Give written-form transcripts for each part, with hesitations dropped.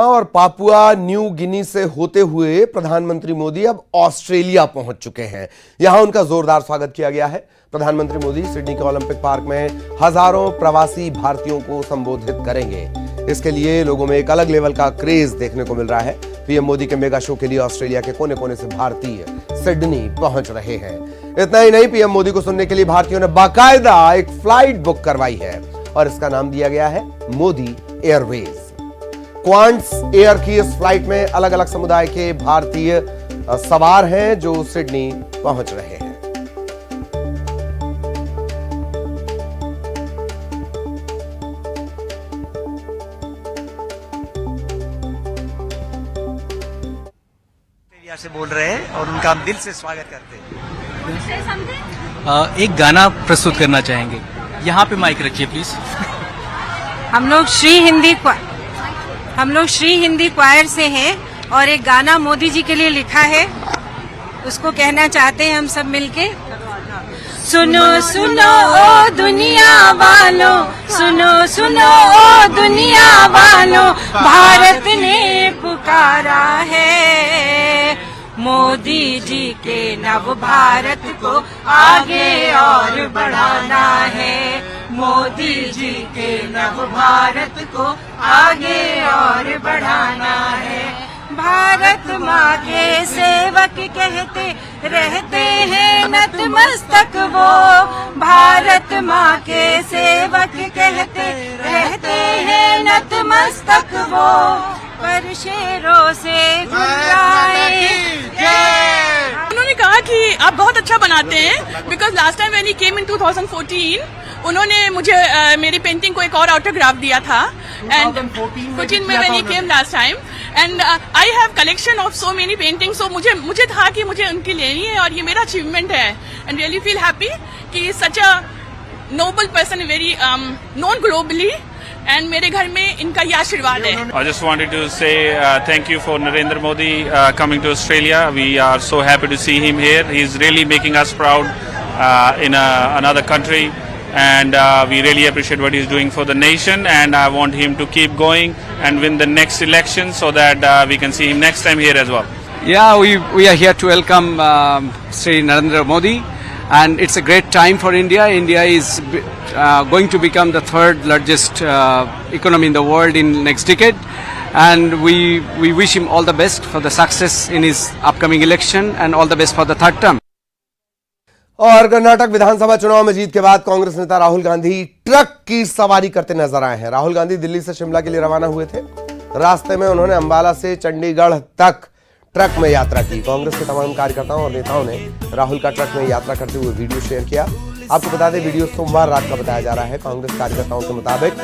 और Papua New Guinea से होते हुए प्रधानमंत्री मोदी अब ऑस्ट्रेलिया पहुंच चुके हैं। यहां उनका जोरदार स्वागत किया गया है। प्रधानमंत्री मोदी सिडनी के ओलंपिक पार्क में हजारों प्रवासी भारतीयों को संबोधित करेंगे। इसके लिए लोगों में एक अलग लेवल का क्रेज देखने को मिल रहा है। पीएम मोदी के मेगा शो के लिए ऑस्ट्रेलिया के कोने कोने से भारतीय सिडनी पहुंच रहे हैं। इतना ही नहीं, पीएम मोदी को सुनने के लिए भारतीयों ने बाकायदा एक फ्लाइट बुक करवाई है और इसका नाम दिया गया है मोदी एयरवेज। क्वांट्स एयर की इस फ्लाइट में अलग अलग समुदाय के भारतीय सवार हैं जो सिडनी पहुंच रहे हैं। से बोल रहे हैं और उनका हम दिल से स्वागत करते हैं। एक गाना प्रस्तुत करना चाहेंगे। यहाँ पे माइक रखिए प्लीज। हम लोग श्री हिंदी क्वायर से हैं और एक गाना मोदी जी के लिए लिखा है, उसको कहना चाहते हैं हम सब मिलके। सुनो सुनो ओ दुनिया वालों, सुनो सुनो ओ दुनिया वालों, भारत ने पुकारा है मोदी जी के नव भारत को आगे और बढ़ाना है। मोदी जी के नव भारत को आगे और बढ़ाना है। भारत माँ के सेवक कहते रहते हैं नतमस्तक वो, भारत माँ के सेवक कहते रहते हैं नतमस्तक वो, पर शेरों से उन्होंने कहा कि आप बहुत अच्छा बनाते हैं, because last time when he came in 2014 उन्होंने मुझे मेरी पेंटिंग को एक और ऑटोग्राफ दिया था। एंड 14 में when he came last time and I have collection of so many paintings. So मुझे था कि मुझे उनकी लेनी है और ये मेरा अचीवमेंट है। एंड रियली फील हैप्पी कि such a noble person, very known globally, and मेरे घर में इनका ये आशीर्वाद है। I just wanted to say thank you for Narendra Modi coming to Australia. We are so happy to see him here. He is really making us proud in another country, and we really appreciate what he is doing for the nation. And I want him to keep going and win the next election so that we can see him next time here as well. Yeah, we are here to welcome Sri Narendra Modi. And it's a great time for India. India is going to become the third largest economy in the world in next decade. And we wish him all the best for the success in his upcoming election and all the best for the third term. और कर्नाटक विधानसभा चुनाव में जीत के बाद कांग्रेस नेता Rahul Gandhi truck की सवारी करते नजर आए हैं। राहुल गांधी दिल्ली से शिमला के लिए रवाना हुए थे। रास्ते में उन्होंने अंबाला से चंडीगढ़ तक ट्रक में यात्रा की। कांग्रेस के तमाम कार्यकर्ताओं और नेताओं ने राहुल का ट्रक में यात्रा करते हुए वीडियो शेयर किया। आपको बता दें, वीडियो सोमवार रात का बताया जा रहा है। कांग्रेस कार्यकर्ताओं के मुताबिक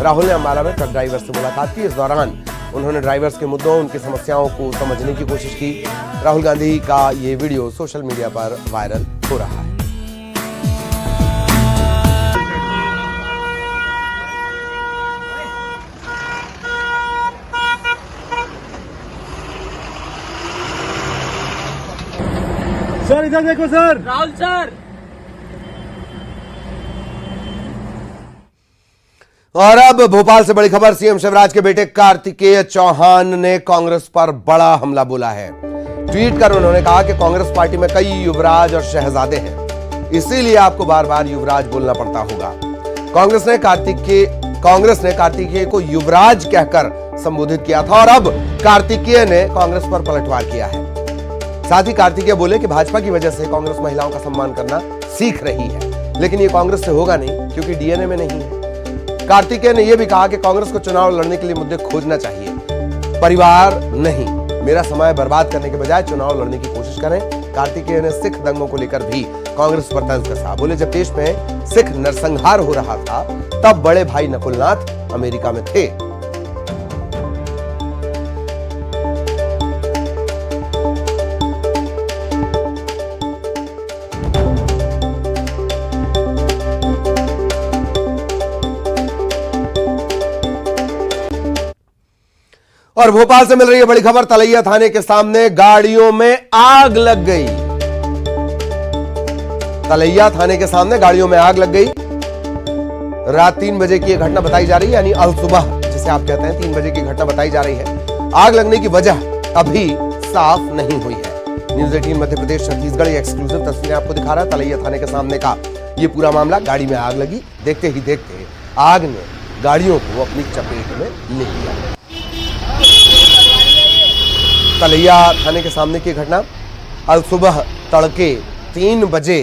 राहुल ने अंबाला में ट्रक ड्राइवर से मुलाकात की। इस दौरान उन्होंने ड्राइवर्स के मुद्दों, उनकी समस्याओं को समझने की कोशिश की। राहुल गांधी का ये वीडियो सोशल मीडिया पर वायरल हो रहा है। सर इधर देखो सर। राहुल सर। और अब भोपाल से बड़ी खबर। सीएम शिवराज के बेटे कार्तिकेय चौहान ने कांग्रेस पर बड़ा हमला बोला है। ट्वीट कर उन्होंने कहा कि कांग्रेस पार्टी में कई युवराज और शहजादे हैं, इसीलिए आपको बार बार युवराज बोलना पड़ता होगा। कांग्रेस ने कार्तिकेय को युवराज कहकर संबोधित किया था और अब कार्तिकेय ने कांग्रेस पर पलटवार किया है। साथ ही कार्तिकेय बोले कि भाजपा की वजह से कांग्रेस महिलाओं का सम्मान करना सीख रही है, लेकिन ये कांग्रेस से होगा नहीं क्योंकि डीएनए में नहीं है। कार्तिकेय ने यह भी कहा कि कांग्रेस को चुनाव लड़ने के लिए मुद्दे खोजना चाहिए, परिवार नहीं। मेरा समय बर्बाद करने के बजाय चुनाव लड़ने की कोशिश करें। कार्तिकेय ने सिख दंगों को लेकर भी कांग्रेस पर तंज कसा। बोले, जब देश में सिख नरसंहार हो रहा था तब बड़े भाई नकुलनाथ अमेरिका में थे। और भोपाल से मिल रही है बड़ी खबर। तलैया थाने के सामने गाड़ियों में आग लग गई। तलैया थाने के सामने गाड़ियों में आग लग गई। रात 3 बजे की यह घटना बताई जा रही है, यानी अल सुबह जिसे जैसे आप कहते हैं 3 बजे की घटना बताई जा रही है। आग लगने की वजह अभी साफ नहीं हुई है। न्यूज़ 18 मध्य प्रदेश छत्तीसगढ़ ये एक्सक्लूसिव तस्वीरें आपको दिखा रहा है। तलैया थाने के सामने का ये पूरा मामला। गाड़ी में आग लगी, देखते ही देखते आग ने गाड़ियों को अपनी चपेट में ले लिया। तलैया थाने के सामने की घटना अल सुबह तड़के 3 बजे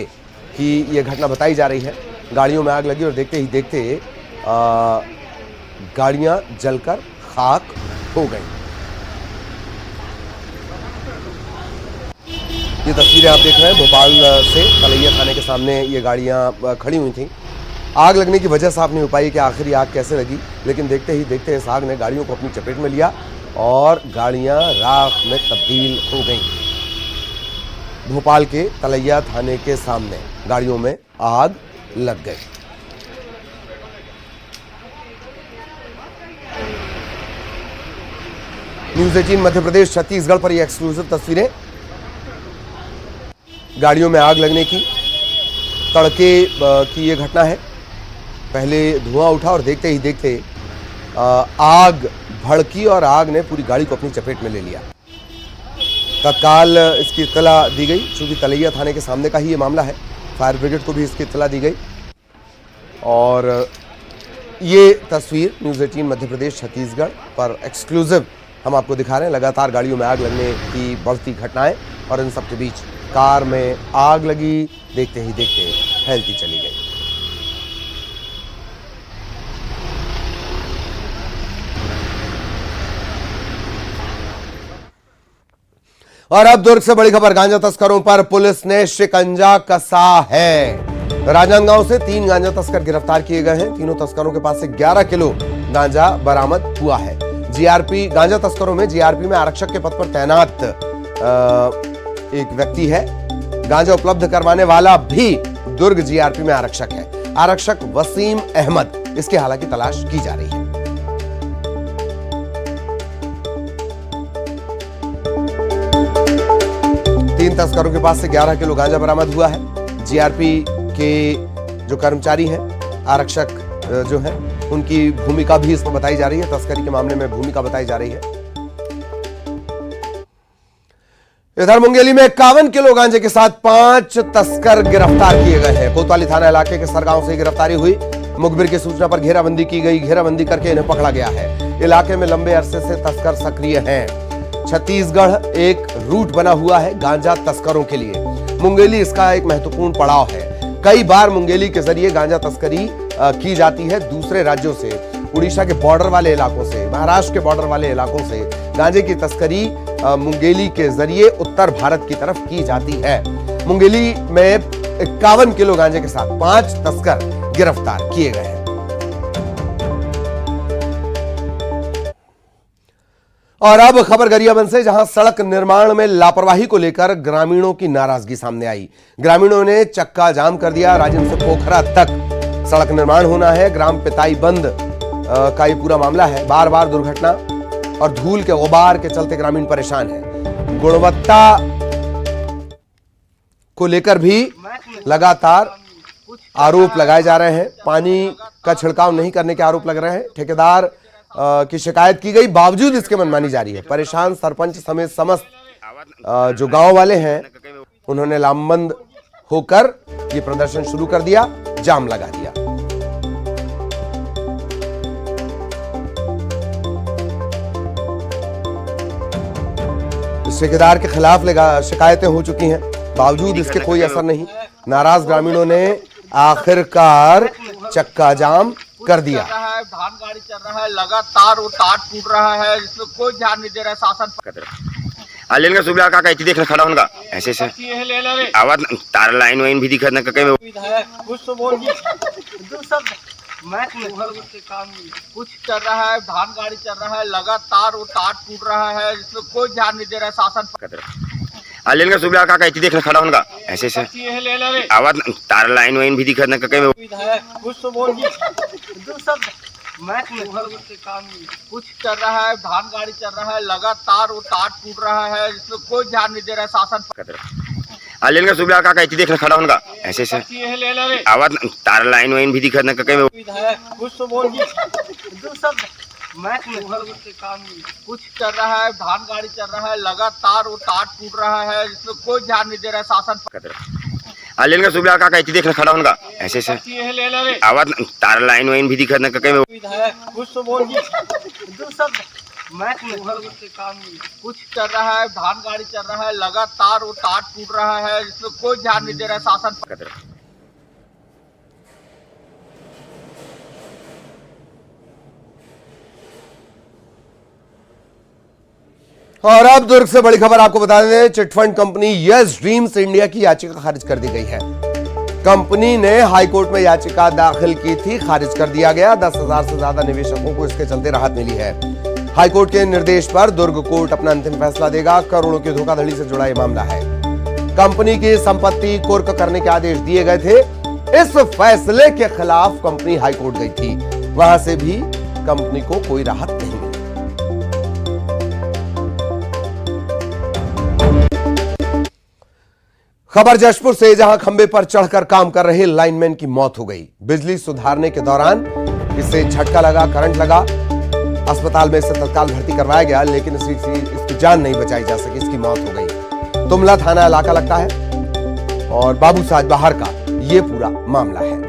की ये घटना बताई जा रही है। गाड़ियों में आग लगी और देखते ही देखते गाड़ियां जलकर खाक हो गई। ये तस्वीरें आप देख रहे हैं भोपाल से तलैया थाने के सामने ये गाड़ियां खड़ी हुई थी। आग लगने की वजह साफ नहीं हो पाई कि आखिर आग कैसे लगी, लेकिन देखते ही देखते इस आग ने गाड़ियों को अपनी चपेट में लिया और गाड़ियां राख में तब्दील हो गईं। भोपाल के तलैया थाने के सामने गाड़ियों में आग लग गई। न्यूज़ 18 मध्य प्रदेश छत्तीसगढ़ पर यह एक्सक्लूसिव तस्वीरें। गाड़ियों में आग लगने की तड़के की ये घटना है। पहले धुआं उठा और देखते ही देखते आग भड़की और आग ने पूरी गाड़ी को अपनी चपेट में ले लिया। तत्काल इसकी इत्तला दी गई। चूंकि तलैया थाने के सामने का ही ये मामला है, फायर ब्रिगेड को भी इसकी इत्तला दी गई और ये तस्वीर न्यूज़ 18 मध्य प्रदेश छत्तीसगढ़ पर एक्सक्लूसिव हम आपको दिखा रहे हैं। लगातार गाड़ियों में आग लगने की बढ़ती घटनाएं और इन सब के बीच कार में आग लगी, देखते ही देखते फैलती चली गई। और अब दुर्ग से बड़ी खबर। गांजा तस्करों पर पुलिस ने शिकंजा कसा है। राजनांदगांव से 3 गांजा तस्कर गिरफ्तार किए गए हैं। तीनों तस्करों के पास से 11 किलो गांजा बरामद हुआ है। जीआरपी गांजा तस्करों में जीआरपी में आरक्षक के पद पर तैनात एक व्यक्ति है। गांजा उपलब्ध करवाने वाला भी दुर्ग जीआरपी में आरक्षक है। आरक्षक वसीम अहमद, इसकी हालांकि तलाश की जा रही है। तीन तस्करों के पास से 11 किलो गांजा बरामद हुआ है। जीआरपी के जो कर्मचारी हैं, आरक्षक जो हैं, उनकी भूमिका भी इसमें बताई जा रही है। तस्करी के मामले में भूमिका बताई जा रही है। इधर मुंगेली में 51 किलो गांजे के साथ 5 तस्कर गिरफ्तार किए गए हैं। कोतवाली थाना इलाके के सरगांव से गिरफ्तारी हुई। मुखबिर की सूचना पर घेराबंदी की गई। घेराबंदी करके इन्हें पकड़ा गया है। इलाके में लंबे अरसे से तस्कर सक्रिय हैं। छत्तीसगढ़ एक रूट बना हुआ है गांजा तस्करों के लिए। मुंगेली इसका एक महत्वपूर्ण पड़ाव है। कई बार मुंगेली के जरिए गांजा तस्करी की जाती है दूसरे राज्यों से, उड़ीसा के बॉर्डर वाले इलाकों से, महाराष्ट्र के बॉर्डर वाले इलाकों से गांजे की तस्करी मुंगेली के जरिए उत्तर भारत की तरफ की जाती है। मुंगेली में 51 किलो गांजे के साथ 5 तस्कर गिरफ्तार किए गए हैं। और अब खबर गरियाबंद से, जहां सड़क निर्माण में लापरवाही को लेकर ग्रामीणों की नाराजगी सामने आई। ग्रामीणों ने चक्का जाम कर दिया। राजिम से पोखरा तक सड़क निर्माण होना है। ग्राम पिताई बंद का ये पूरा मामला है। बार बार दुर्घटना और धूल के गुबार के चलते ग्रामीण परेशान हैं। गुणवत्ता को लेकर भी लगातार आरोप लगाए जा रहे हैं। पानी का छिड़काव नहीं करने के आरोप लग रहे हैं। ठेकेदार की शिकायत की गई, बावजूद इसके मनमानी जारी है। परेशान सरपंच समेत समस्त जो गांव वाले हैं, उन्होंने लामबंद होकर ये प्रदर्शन शुरू कर दिया, जाम लगा दिया। ठेकेदार के खिलाफ शिकायतें हो चुकी हैं, बावजूद इसके कोई असर नहीं। नाराज ग्रामीणों ने आखिरकार चक्का जाम कर दिया। धान गाड़ी चल रहा है, लगातार वो तार टूट रहा है, जिसमें कोई ध्यान नहीं दे रहा है शासन। आलेन का सुबह का कहती देखना खड़ा होगा ऐसे से आवाज तार लाइन वाइन भी दिखा ना कहीं कुछ तो बोल काम कुछ चल रहा है, धान गाड़ी चल रहा है, लगातार वो तार टूट रहा है, जिसमें कोई ध्यान नहीं दे रहा है शासन। आलेन का सुबह का कहती देखना खड़ा होगा ऐसे से आवाज तार लाइन वाइन भी दिखा ना कहीं कुछ तो बोल काम कुछ चल रहा है, धान गाड़ी चल रहा है, लगातार वो तार टूट रहा है, जिसमें कोई ध्यान नहीं दे रहा है शासन। आलेन का सुबह का कहती देखना खड़ा होगा ऐसे से आवाज तार लाइन वाइन भी दिखा ना कहीं कुछ तो बोल काम कुछ चल रहा है, धान गाड़ी चल रहा है, लगातार वो तार टूट रहा है, इसमें कोई ध्यान नहीं दे रहा है शासन। लेन का सुबह का कहती देखने खड़ा होगा ऐसे से आवाज तार लाइन वाइन भी दिखा न कहीं कुछ तो बोल काम कुछ चल रहा है, धान गाड़ी चल रहा है, लगातार वो तार टूट रहा है, इसमें कोई ध्यान नहीं दे रहा है शासन। और अब दुर्ग से बड़ी खबर आपको बता दें, chit fund company yes dreams India की याचिका खारिज कर दी गई है। कंपनी ने हाईकोर्ट में याचिका दाखिल की थी, खारिज कर दिया गया। 10,000 से ज्यादा निवेशकों को इसके चलते राहत मिली है। हाईकोर्ट के निर्देश पर दुर्ग कोर्ट अपना अंतिम फैसला देगा। करोड़ों की धोखाधड़ी से जुड़ा यह मामला है। कंपनी की संपत्ति कुर्क करने के आदेश दिए गए थे। इस फैसले के खिलाफ कंपनी हाईकोर्ट गई थी, वहां से भी कंपनी को कोई राहत नहीं मिली। खबर जशपुर से, जहां खंबे पर चढ़कर काम कर रहे लाइनमैन की मौत हो गई। बिजली सुधारने के दौरान इसे झटका लगा, करंट लगा। अस्पताल में इसे तत्काल भर्ती करवाया गया, लेकिन इसकी जान नहीं बचाई जा सकी, इसकी मौत हो गई। तुमला थाना इलाका लगता है और बाबूसाज बाहर का ये पूरा मामला है।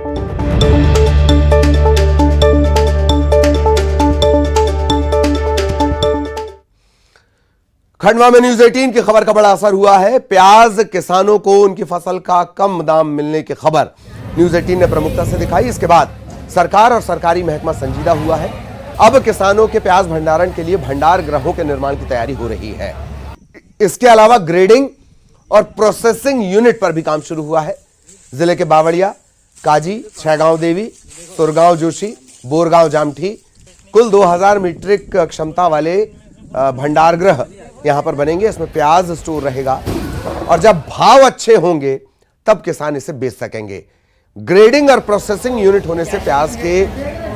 खंडवा में न्यूज 18 की खबर का बड़ा असर हुआ है। प्याज किसानों को उनकी फसल का कम दाम मिलने की खबर न्यूज 18 ने प्रमुखता से दिखाई। इसके बाद सरकार और सरकारी महकमा संजीदा हुआ है। अब किसानों के प्याज भंडारण के लिए भंडार गृहों के निर्माण की तैयारी हो रही है। इसके अलावा ग्रेडिंग और प्रोसेसिंग यूनिट पर भी काम शुरू हुआ है। जिले के बावड़िया, काजी, छैगांव देवी, सुरगांव जोशी, बोरगांव जामठी कुल 2000 मीट्रिक क्षमता वाले भंडार गृह यहां पर बनेंगे। इसमें प्याज स्टोर रहेगा और जब भाव अच्छे होंगे तब किसान इसे बेच सकेंगे। ग्रेडिंग और प्रोसेसिंग यूनिट होने से प्याज के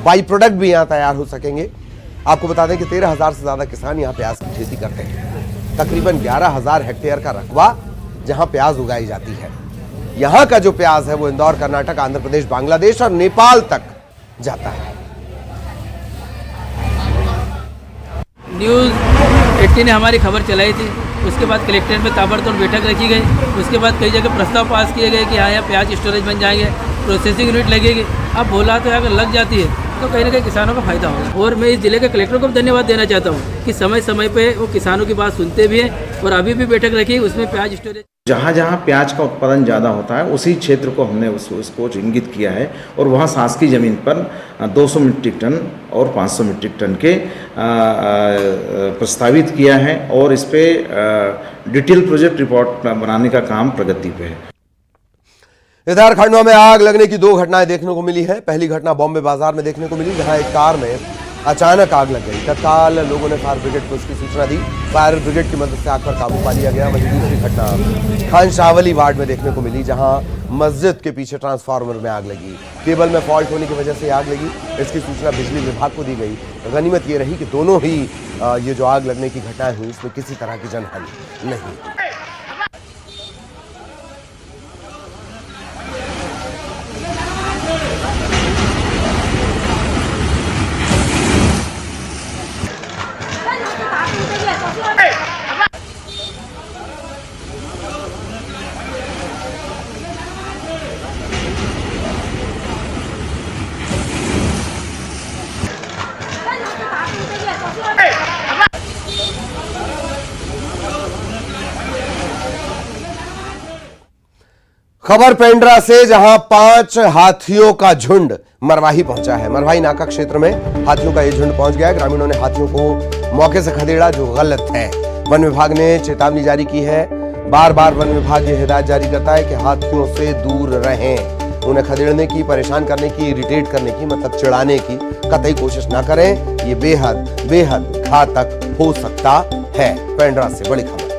बाई प्रोडक्ट भी यहां तैयार हो सकेंगे। आपको बता दें कि 13,000 से ज्यादा किसान यहां प्याज की खेती करते हैं। तकरीबन 11,000 हेक्टेयर का रकबा जहां प्याज उगाई जाती है। यहां का जो प्याज है वो इंदौर, कर्नाटक, आंध्र प्रदेश, बांग्लादेश और नेपाल तक जाता है। न्यूज़ 18 ने हमारी खबर चलाई थी। उसके बाद कलेक्ट्रेट में ताबड़तोड़ बैठक रखी गई। उसके बाद कई जगह प्रस्ताव पास किए गए कि हाँ यहाँ प्याज स्टोरेज बन जाएंगे, प्रोसेसिंग यूनिट लगेगी। अब बोला तो अगर लग जाती है तो कहीं ना कहीं किसानों का फायदा होगा। और मैं इस जिले के कलेक्टर को भी धन्यवाद देना चाहता हूँ कि समय समय पे वो किसानों की बात सुनते भी हैं और अभी भी बैठक रखी, उसमें प्याज स्टोरेज जहाँ जहाँ प्याज का उत्पादन ज़्यादा होता है उसी क्षेत्र को हमने उसको इंगित किया है और वहाँ शासकीय ज़मीन पर 200 मीट्रिक टन और 500 मीट्रिक टन के प्रस्तावित किया है और इस पर डिटेल प्रोजेक्ट रिपोर्ट बनाने का काम प्रगति पे है। इधर खंडवा में आग लगने की 2 घटनाएं देखने को मिली है। पहली घटना बॉम्बे बाजार में देखने को मिली, जहां एक कार में अचानक आग लग गई। तत्काल लोगों ने फायर ब्रिगेड को इसकी सूचना दी। फायर ब्रिगेड की मदद से आग पर काबू पा लिया गया। वहीं दूसरी घटना खानशावली वार्ड में देखने को मिली, जहां मस्जिद के पीछे ट्रांसफार्मर में आग लगी। केबल में फॉल्ट होने की वजह से आग लगी। इसकी सूचना बिजली विभाग को दी गई। गनीमत ये रही कि दोनों ही ये जो आग लगने की घटनाएं हुई इसमें किसी तरह की जनहानि नहीं। खबर पेंड्रा से, जहां 5 हाथियों का झुंड मरवाही पहुंचा है। मरवाही नाका क्षेत्र में हाथियों का यह झुंड पहुंच गया है। ग्रामीणों ने हाथियों को मौके से खदेड़ा, जो गलत है। वन विभाग ने चेतावनी जारी की है। बार बार वन विभाग ये हिदायत जारी करता है कि हाथियों से दूर रहें। उन्हें खदेड़ने की, परेशान करने की, इरिटेट करने की, मतलब चिढ़ाने की कतई कोशिश ना करें। ये बेहद बेहद घातक हो सकता है। पेंड्रा से बड़ी खबर।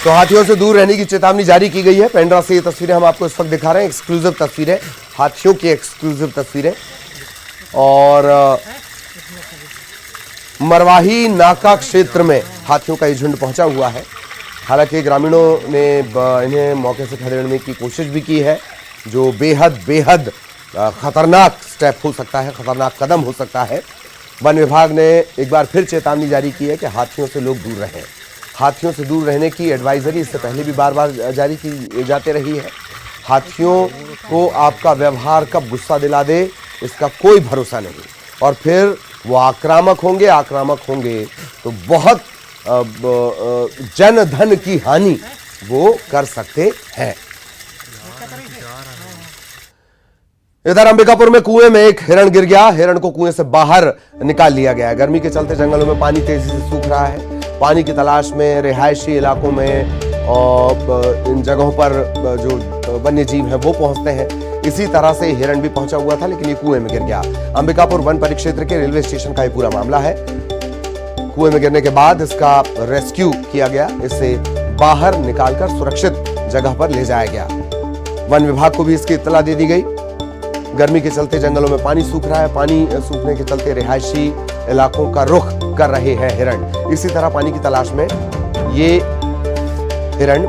तो हाथियों से दूर रहने की चेतावनी जारी की गई है। पेंड्रा से ये तस्वीरें हम आपको इस वक्त दिखा रहे हैं, एक्सक्लूसिव तस्वीरें, हाथियों की एक्सक्लूसिव तस्वीरें। और मरवाही नाका क्षेत्र में हाथियों का ये झुंड पहुंचा हुआ है। हालांकि ग्रामीणों ने इन्हें मौके से खदेड़ने की कोशिश भी की है, जो बेहद खतरनाक स्टेप हो सकता है, खतरनाक कदम हो सकता है। वन विभाग ने एक बार फिर चेतावनी जारी की है कि हाथियों से लोग दूर रहें। हाथियों से दूर रहने की एडवाइजरी इससे पहले भी बार बार जारी की जाती रही है। हाथियों को आपका व्यवहार कब गुस्सा दिला दे, इसका कोई भरोसा नहीं, और फिर वो आक्रामक होंगे तो बहुत जन धन की हानि वो कर सकते हैं। इधर अंबिकापुर में कुएं में एक हिरण गिर गया। हिरण को कुएं से बाहर निकाल लिया गया है। गर्मी के चलते जंगलों में पानी तेजी से सूख रहा है। पानी की तलाश में रिहायशी इलाकों में और इन जगहों पर जो वन्य जीव हैं वो पहुंचते हैं। इसी तरह से हिरण भी पहुंचा हुआ था, लेकिन ये कुएं में गिर गया। अंबिकापुर वन परिक्षेत्र के रेलवे स्टेशन का ये पूरा मामला है। कुएं में गिरने के बाद इसका रेस्क्यू किया गया, इसे बाहर निकालकर सुरक्षित जगह पर ले जाया गया। वन विभाग को भी इसकी इत्तला दे दी गई। गर्मी के चलते जंगलों में पानी सूख रहा है। पानी सूखने के चलते रिहायशी इलाकों का रुख कर रहे हैं हिरण। इसी तरह पानी की तलाश में ये हिरण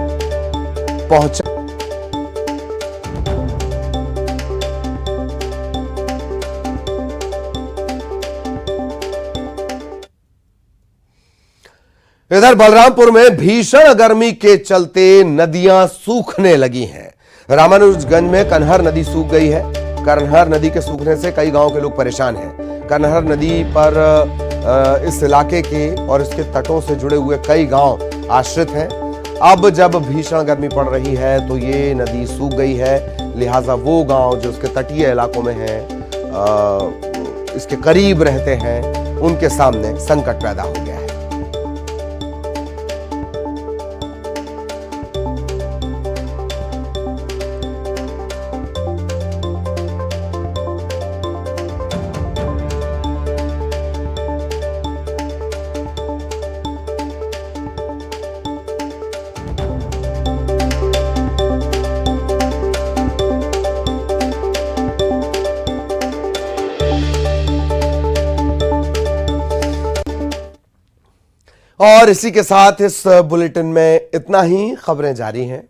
पहुंचा। इधर बलरामपुर में भीषण गर्मी के चलते नदियां सूखने लगी हैं। रामानुजगंज में कन्हर नदी सूख गई है। कन्हर नदी के सूखने से कई गांव के लोग परेशान हैं। कन्हर नदी पर इस इलाके के और इसके तटों से जुड़े हुए कई गांव आश्रित हैं। अब जब भीषण गर्मी पड़ रही है तो ये नदी सूख गई है, लिहाजा वो गांव जो उसके तटीय इलाकों में हैं, इसके करीब रहते हैं, उनके सामने संकट पैदा हो गया है। और इसी के साथ इस बुलेटिन में इतना ही। खबरें जारी हैं।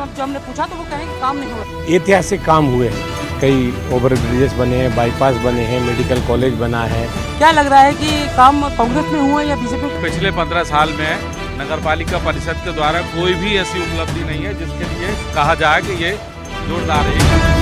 जो हमने पूछा तो वो कहें कि काम नहीं हो रहा। ऐतिहासिक काम हुए हैं, कई ओवर ब्रिजेस बने हैं, बाईपास बने हैं, मेडिकल कॉलेज बना है। क्या लग रहा है कि काम कांग्रेस में हुआ या बीजेपी में? पिछले 15 साल में नगरपालिका परिषद के द्वारा कोई भी ऐसी उपलब्धि नहीं है जिसके लिए कहा जाए कि ये जोरदार है।